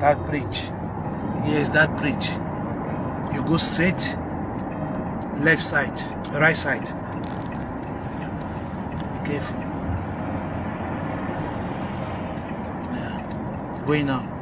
That bridge. Yes, that bridge. You go straight, left side, right side. Be careful. Yeah. Going on.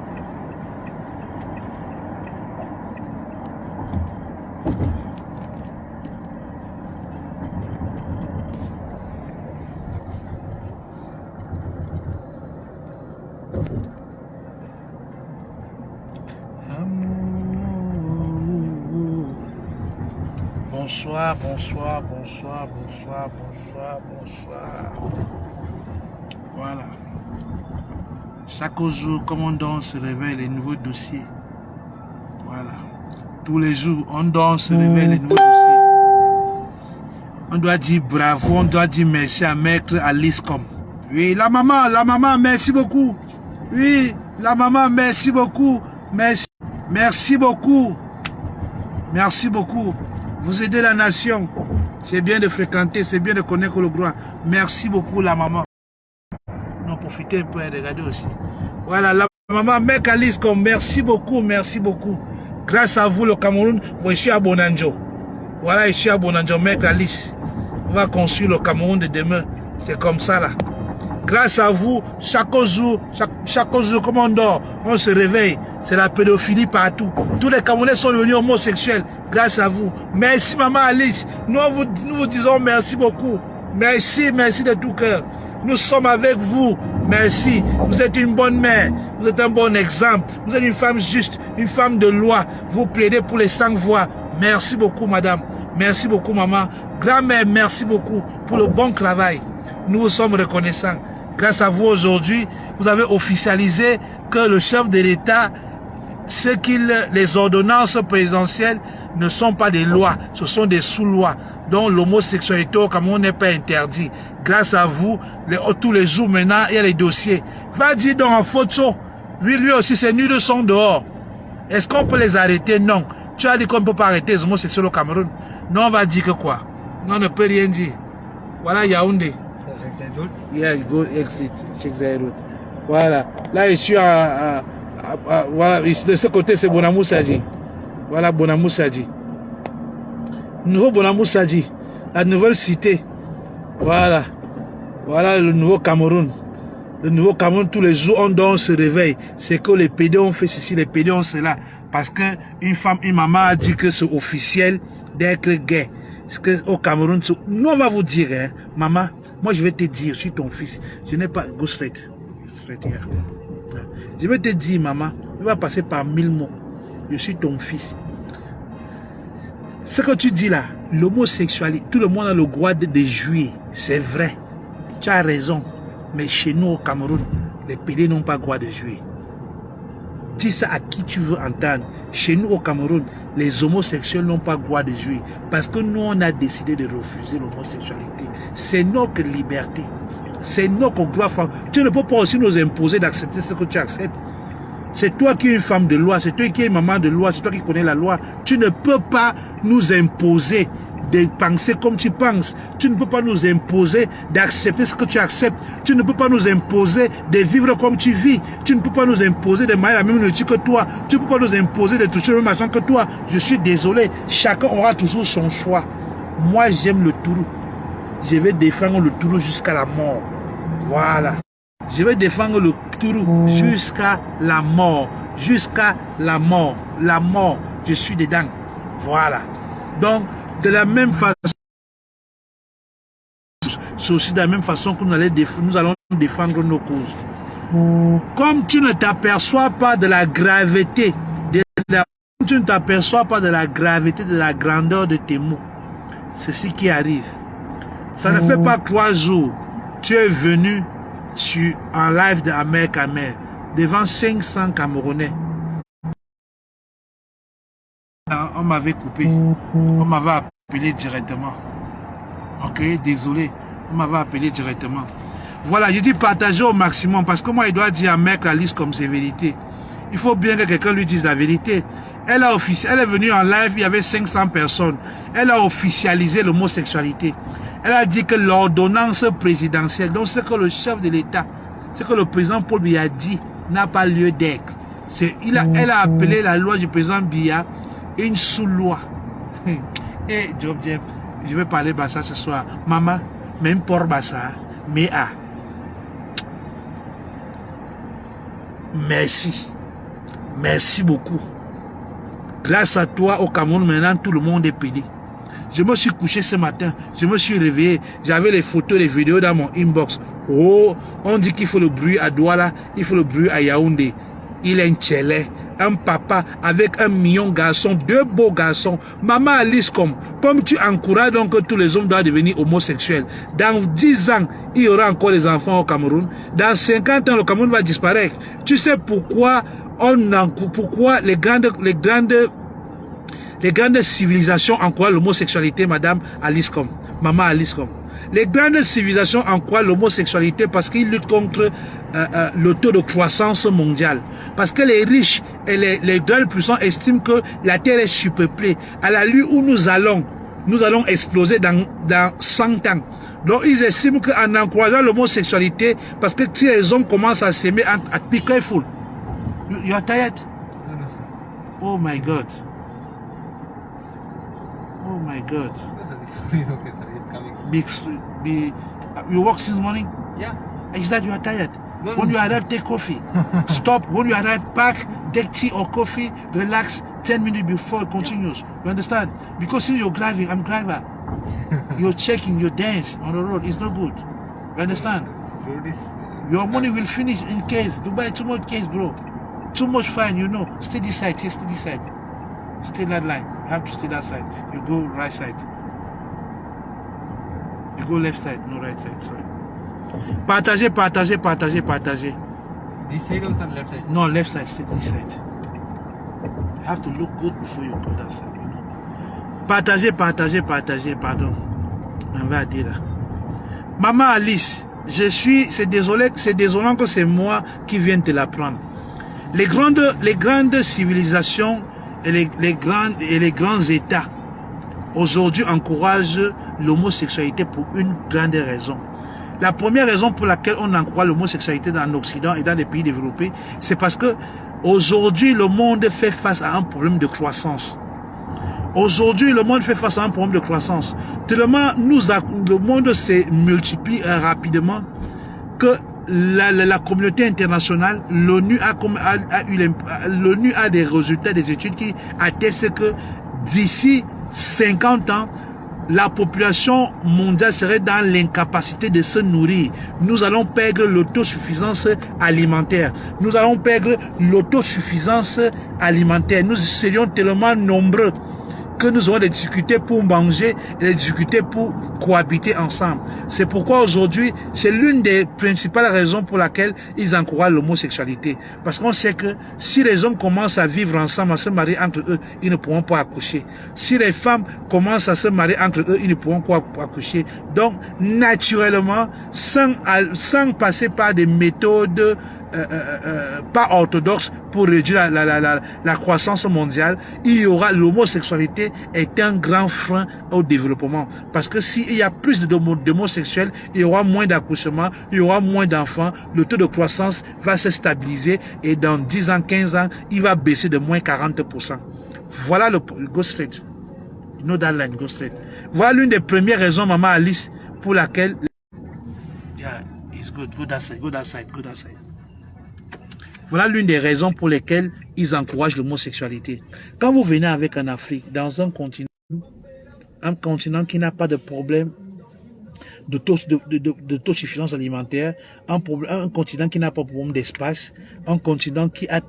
Bonsoir, bonsoir, bonsoir, bonsoir, bonsoir, bonsoir. Voilà. Chaque jour, comme on dort, on se réveille, les nouveaux dossiers. Voilà. Tous les jours, on dort, on se réveille, les nouveaux dossiers. On doit dire bravo, on doit dire merci à Maître Alice Com. Oui, la maman, merci beaucoup. Oui, la maman, merci beaucoup. Merci, merci beaucoup. Merci beaucoup. Vous aidez la nation. C'est bien de fréquenter, c'est bien de connaître le droit. Merci beaucoup la maman. Non, profitez un peu et regardez aussi. Voilà, la maman, mec Alice, merci beaucoup, merci beaucoup. Grâce à vous, le Cameroun, moi je suis à Bonanjo. Voilà, je suis à Bonanjo, mec Alice. On va construire le Cameroun de demain. C'est comme ça là. Grâce à vous, chaque jour, comme on dort, on se réveille. C'est la pédophilie partout. Tous les Camerounais sont devenus homosexuels grâce à vous. Merci maman Alice. Nous vous disons merci beaucoup. Merci, merci de tout cœur. Nous sommes avec vous. Merci. Vous êtes une bonne mère. Vous êtes un bon exemple. Vous êtes une femme juste, une femme de loi. Vous plaidez pour les sans-voix. Merci beaucoup madame. Merci beaucoup maman. Grand-mère, merci beaucoup pour le bon travail. Nous vous sommes reconnaissants. Grâce à vous aujourd'hui, vous avez officialisé que le chef de l'État, les ordonnances présidentielles ne sont pas des lois, ce sont des sous-lois. Donc l'homosexualité au Cameroun n'est pas interdit. Grâce à vous, tous les jours maintenant, il y a les dossiers. Va dire donc en photo, lui aussi ses nuls sont dehors. Est-ce qu'on peut les arrêter? Non. Tu as dit qu'on ne peut pas arrêter les homosexuels au Cameroun. Non, on va dire que quoi? Non, on ne peut rien dire. Voilà Yaoundé. Yeah, go exit, check the route. Voilà. Là, je suis voilà, de ce côté, c'est Bonamou Sadji. Voilà, Bonamou Sadji. Nouveau Bonamou Sadji. La nouvelle cité. Voilà. Voilà le nouveau Cameroun. Le nouveau Cameroun, tous les jours, on dort, on se réveille. C'est que les PD ont fait ceci, les PD ont cela. Parce qu'une femme, une maman a dit que c'est officiel d'être gay. Parce qu'au Cameroun, nous on va vous dire, hein, maman, moi je vais te dire, je suis ton fils. Je n'ai pas... Go straight. Straight here. Je vais te dire, maman, il va passer par 1000 mots. Je suis ton fils. Ce que tu dis là, l'homosexualité, tout le monde a le droit de jouir. C'est vrai. Tu as raison. Mais chez nous au Cameroun, les PD n'ont pas le droit de jouir. Dis ça à qui tu veux entendre. Chez nous au Cameroun, les homosexuels n'ont pas le droit de jouir. Parce que nous, on a décidé de refuser l'homosexualité. C'est notre liberté. C'est notre droit. Tu ne peux pas aussi nous imposer d'accepter ce que tu acceptes. C'est toi qui es une femme de loi. C'est toi qui es une maman de loi. C'est toi qui connais la loi. Tu ne peux pas nous imposer de penser comme tu penses. Tu ne peux pas nous imposer d'accepter ce que tu acceptes. Tu ne peux pas nous imposer de vivre comme tu vis. Tu ne peux pas nous imposer de manger la même nourriture que toi. Tu ne peux pas nous imposer de toucher le même argent que toi. Je suis désolé. Chacun aura toujours son choix. Moi, j'aime le Tourou. Je vais défendre le Tourou jusqu'à la mort. Voilà. Je vais défendre le Tourou jusqu'à la mort. Jusqu'à la mort. La mort, je suis dedans. Voilà. Donc, de la même façon, c'est aussi de la même façon que nous allons défendre nos causes. Comme tu ne t'aperçois pas de la gravité, tu ne t'aperçois pas de la gravité, de la grandeur de tes mots, c'est ce qui arrive. Ça ne fait pas 3 jours, tu es venu en live de America Mère devant 500 Camerounais. On m'avait coupé, on m'avait appelé directement. Ok, désolé, on m'avait appelé directement. Voilà, je dis partager au maximum parce que moi, il doit dire à mec la liste comme c'est vérité. Il faut bien que quelqu'un lui dise la vérité. Elle est venue en live, il y avait 500 personnes. Elle a officialisé l'homosexualité. Elle a dit que l'ordonnance présidentielle, donc ce que le chef de l'État, ce que le président Paul lui a dit, n'a pas lieu d'être. Elle a appelé la loi du président Biya une sous-loi. Et Job Jem, je vais parler Bassa ce soir. Maman, même pour Bassa, mais merci. Merci beaucoup. Grâce à toi, au Cameroun, maintenant, tout le monde est pédé. Je me suis couché ce matin, je me suis réveillé, j'avais les photos, les vidéos dans mon inbox. Oh, on dit qu'il faut le bruit à Douala, il faut le bruit à Yaoundé. Il est un tchélé, un papa avec 1 million de garçons, 2 beaux garçons. Maman Alice, comme tu encourages donc que tous les hommes doivent devenir homosexuels. Dans 10 ans, il y aura encore les enfants au Cameroun. Dans 50 ans, le Cameroun va disparaître. Tu sais pourquoi les grandes civilisations encouragent l'homosexualité, madame Alice Com, maman Alice Com. Les grandes civilisations encouragent l'homosexualité parce qu'ils luttent contre le taux de croissance mondiale. Parce que les riches et les grands puissants estiment que la Terre est surpeuplée. À la lieu où nous allons exploser dans 100 ans. Donc ils estiment qu'en encourageant l'homosexualité, parce que si les hommes commencent à s'aimer, be careful. You are tired? Oh my God. Oh my God. You work since morning? Yeah. Is that you are tired? No, When no. you arrive, take coffee. Stop. When you arrive, pack, take tea or coffee, relax. 10 minutes before it continues. You understand? Because since you're driving, I'm driver. You're checking your dance on the road. It's not good. You understand? Your money will finish in case. Dubai, too much case, bro. Too much fine, you know. Stay this side, stay this side. Stay that line. You have to stay that side. You go right side. You go left side, no right side, sorry. Partagez, partagez, partagez, partagez. This side also left side? No, left side, stay this side. You have to look good before you go that side, you know. Partagez, partagez, partagez, pardon. On va dire là. Maman Alice, c'est désolant que c'est moi qui viens te l'apprendre. Les grandes civilisations et les grands États aujourd'hui encouragent l'homosexualité pour une grande raison. La première raison pour laquelle on encourage l'homosexualité dans l'Occident et dans les pays développés, c'est parce que aujourd'hui le monde fait face à un problème de croissance. Aujourd'hui, le monde fait face à un problème de croissance. Tellement le monde se multiplie rapidement que la communauté internationale, l'ONU a des résultats des études qui attestent que d'ici 50 ans, la population mondiale serait dans l'incapacité de se nourrir. Nous allons perdre l'autosuffisance alimentaire. Nous allons perdre l'autosuffisance alimentaire. Nous serions tellement nombreux que nous aurons des difficultés pour manger et des difficultés pour cohabiter ensemble. C'est pourquoi aujourd'hui, c'est l'une des principales raisons pour laquelle ils encouragent l'homosexualité. Parce qu'on sait que si les hommes commencent à vivre ensemble, à se marier entre eux, ils ne pourront pas accoucher. Si les femmes commencent à se marier entre eux, ils ne pourront pas accoucher. Donc, naturellement, sans passer par des méthodes pas orthodoxe pour réduire la croissance mondiale, il y aura l'homosexualité est un grand frein au développement. Parce que s'il y a plus d'homosexuels, il y aura moins d'accouchements, il y aura moins d'enfants, le taux de croissance va se stabiliser et dans 10 ans, 15 ans, il va baisser de moins 40%. Voilà le go straight. No that line, go straight. Voilà l'une des premières raisons, maman Alice, pour laquelle yeah, it's good. Go that side, go that side, go that side. Voilà l'une des raisons pour lesquelles ils encouragent l'homosexualité. Quand vous venez avec un Afrique, dans un continent qui n'a pas de problème d'autosuffisance alimentaire, un continent qui n'a pas de problème d'espace, un continent qui a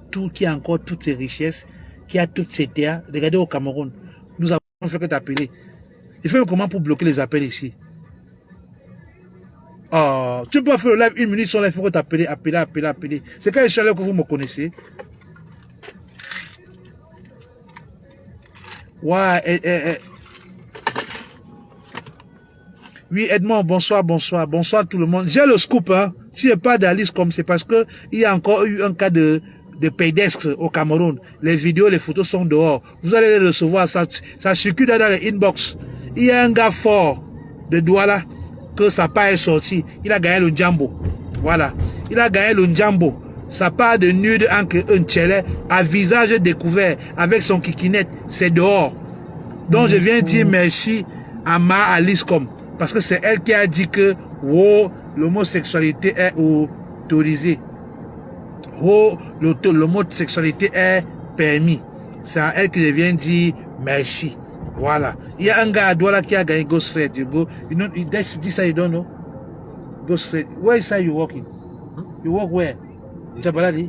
encore toutes ses richesses, qui a toutes ses terres. Regardez au Cameroun, nous avons fait que t'appeler. Il fait comment pour bloquer les appels ici? Oh, tu peux faire le live 1 minute sur live, il faut t'appeler, appeler. C'est quand je suis allé que vous me connaissez. Ouais, Oui, Edmond, bonsoir tout le monde. J'ai le scoop, hein. S'il n'y a pas d'Alice comme c'est parce que il y a encore eu un cas de pédestre au Cameroun. Les vidéos, les photos sont dehors. Vous allez les recevoir, ça circule dans les inbox. Il y a un gars fort de Douala que sa part est sorti. Il a gagné le Njambo. Voilà. Il a gagné le Njambo. Ça part de nude entre un tchèle à visage découvert avec son kikinette. C'est dehors. Donc je viens dire merci à Ma Aliscom. Parce que c'est elle qui a dit que oh, l'homosexualité est autorisée. Oh, l'homosexualité est permis. C'est à elle que je viens dire merci. Voilà. Il y a un gars à Douala qui a gagné Ghost Red. You go, you know, this side you don't know. Ghost Red. Where is you walking? You walk where? Jabaladi?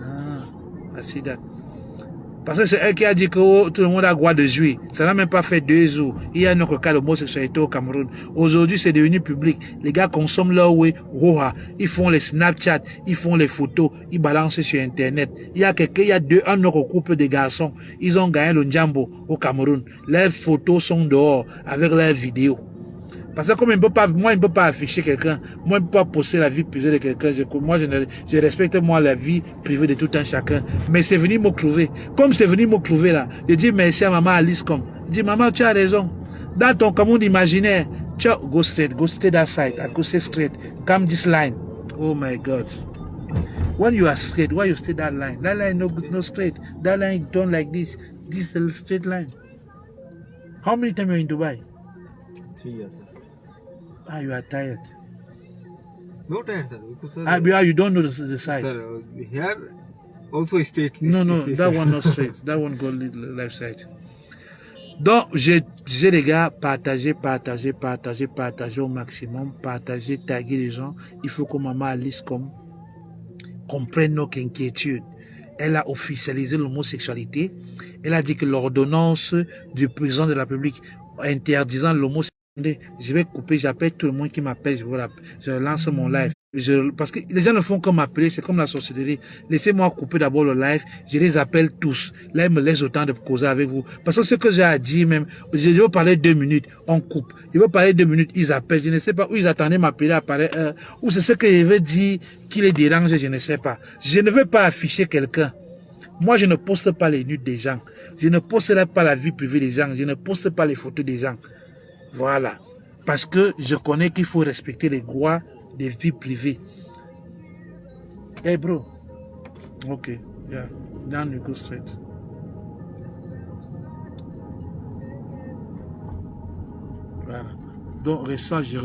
Ah, I see that. Parce que c'est elle qui a dit que oh, tout le monde a le droit de jouer. Ça n'a même pas fait 2 jours. Il y a un autre cas d'homosexualité au Cameroun. Aujourd'hui, c'est devenu public. Les gars consomment leur way. Ils font les Snapchat, ils font les photos, ils balancent sur Internet. Il y a un autre couple de garçons. Ils ont gagné le Njambo au Cameroun. Leurs photos sont dehors avec leurs vidéos. Parce que comme moi, il ne peut pas afficher quelqu'un. Moi, il ne peut pas poster la vie privée de quelqu'un. Moi, je respecte moi la vie privée de tout un chacun. Mais c'est venu me trouver. Comme c'est venu me trouver là, je dis merci à maman Alice comme. Je dis maman, tu as raison. Dans ton monde imaginaire, go straight that side. I go stay straight. Come this line. Oh my God. When you are straight, why you stay that line? That line no straight. That line done like this. This is a straight line. How many times are you in Dubai? 3 years, sir. Ah, you are tired. No tired, sir. Because, sir, you don't know the side. Sir, here also straight. No, that one not straight. That one go left side. Donc, je disais les gars, partagez au maximum, partagez, taguez les gens. Il faut que maman Alice comprenne nos inquiétudes. Elle a officialisé l'homosexualité. Elle a dit que l'ordonnance du président de la République interdisant l'homosexualité. Je vais couper, j'appelle tout le monde qui m'appelle, je lance mon live. Parce que les gens ne font que m'appeler, c'est comme la sorcellerie. Laissez-moi couper d'abord le live, je les appelle tous. Là, ils me laissent autant de causer avec vous. Parce que ce que j'ai à dire même, je veux parler 2 minutes, on coupe. Je veux parler 2 minutes, ils appellent. Je ne sais pas où ils attendaient m'appeler à parler ou c'est ce que je veux dire qui les dérange, je ne sais pas. Je ne veux pas afficher quelqu'un. Moi, je ne poste pas les nudes des gens. Je ne poste pas la vie privée des gens. Je ne poste pas les photos des gens. Voilà. Parce que je connais qu'il faut respecter les droits des vies privées. Hey bro. Ok. Yeah. Down you go straight. Voilà. Donc, ça, je